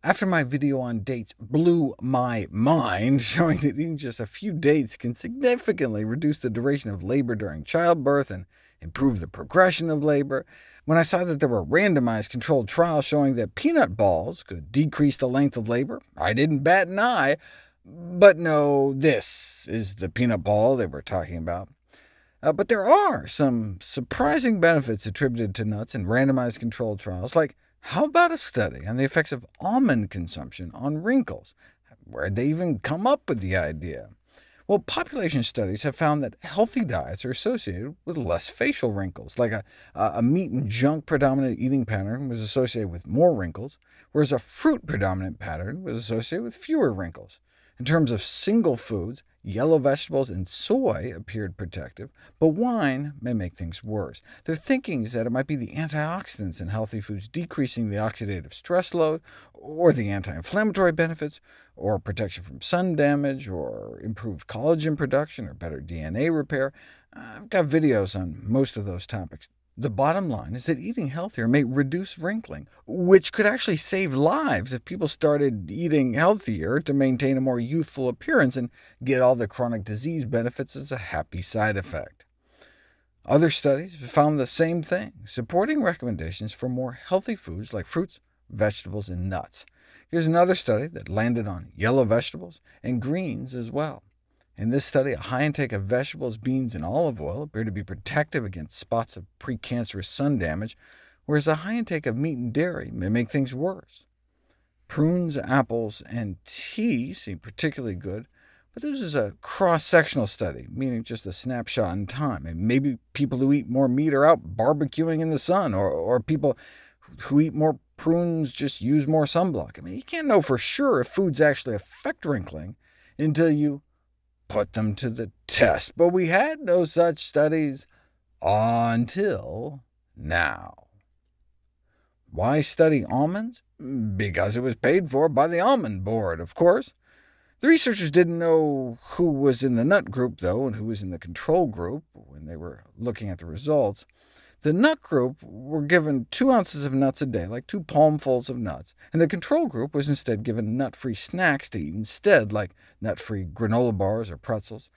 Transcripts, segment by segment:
After my video on dates blew my mind, showing that eating just a few dates can significantly reduce the duration of labor during childbirth and improve the progression of labor, when I saw that there were randomized controlled trials showing that peanut balls could decrease the length of labor, I didn't bat an eye. But no, this is the peanut ball they were talking about. But there are some surprising benefits attributed to nuts in randomized controlled trials, like how about a study on the effects of almond consumption on wrinkles? Where'd they even come up with the idea? Well, population studies have found that healthy diets are associated with less facial wrinkles, like a meat and junk predominant eating pattern was associated with more wrinkles, whereas a fruit predominant pattern was associated with fewer wrinkles. In terms of single foods, yellow vegetables and soy appeared protective, but wine may make things worse. Their thinking is that it might be the antioxidants in healthy foods decreasing the oxidative stress load, or the anti-inflammatory benefits, or protection from sun damage, or improved collagen production, or better DNA repair. I've got videos on most of those topics. The bottom line is that eating healthier may reduce wrinkling, which could actually save lives if people started eating healthier to maintain a more youthful appearance and get all the chronic disease benefits as a happy side effect. Other studies found the same thing, supporting recommendations for more healthy foods like fruits, vegetables, and nuts. Here's another study that landed on yellow vegetables and greens as well. In this study, a high intake of vegetables, beans, and olive oil appeared to be protective against spots of precancerous sun damage, whereas a high intake of meat and dairy may make things worse. Prunes, apples, and tea seem particularly good, but this is a cross-sectional study, meaning just a snapshot in time. And maybe people who eat more meat are out barbecuing in the sun, or people who eat more prunes just use more sunblock. I mean, you can't know for sure if foods actually affect wrinkling until you put them to the test, but we had no such studies until now. Why study almonds? Because it was paid for by the Almond Board, of course. The researchers didn't know who was in the nut group, though, and who was in the control group when they were looking at the results. The nut group were given 2 ounces of nuts a day, like 2 palmfuls of nuts, and the control group was instead given nut-free snacks to eat instead, like nut-free granola bars or pretzels.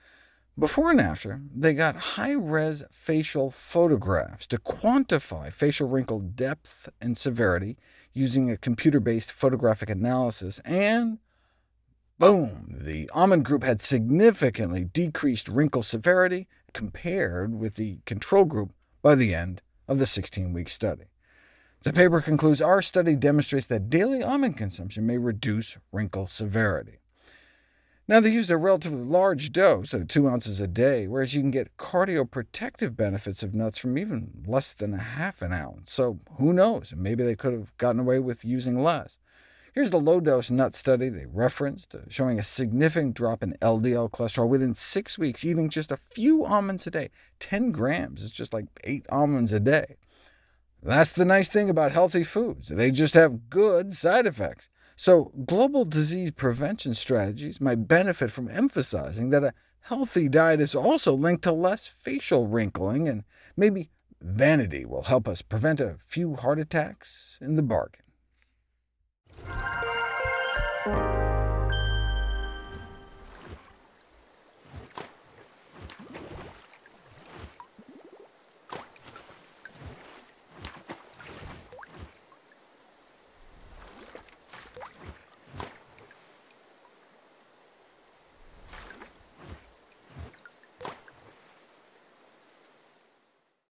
Before and after, they got high-res facial photographs to quantify facial wrinkle depth and severity using a computer-based photographic analysis, and boom! The almond group had significantly decreased wrinkle severity compared with the control group by the end of the 16-week study. The paper concludes, our study demonstrates that daily almond consumption may reduce wrinkle severity. Now, they used a relatively large dose of 2 ounces a day, whereas you can get cardioprotective benefits of nuts from even less than a half an ounce. So who knows? Maybe they could have gotten away with using less. Here's the low-dose nut study they referenced, showing a significant drop in LDL cholesterol within 6 weeks, eating just a few almonds a day. 10 grams is just like 8 almonds a day. That's the nice thing about healthy foods. They just have good side effects. So global disease prevention strategies might benefit from emphasizing that a healthy diet is also linked to less facial wrinkling, and maybe vanity will help us prevent a few heart attacks in the bargain.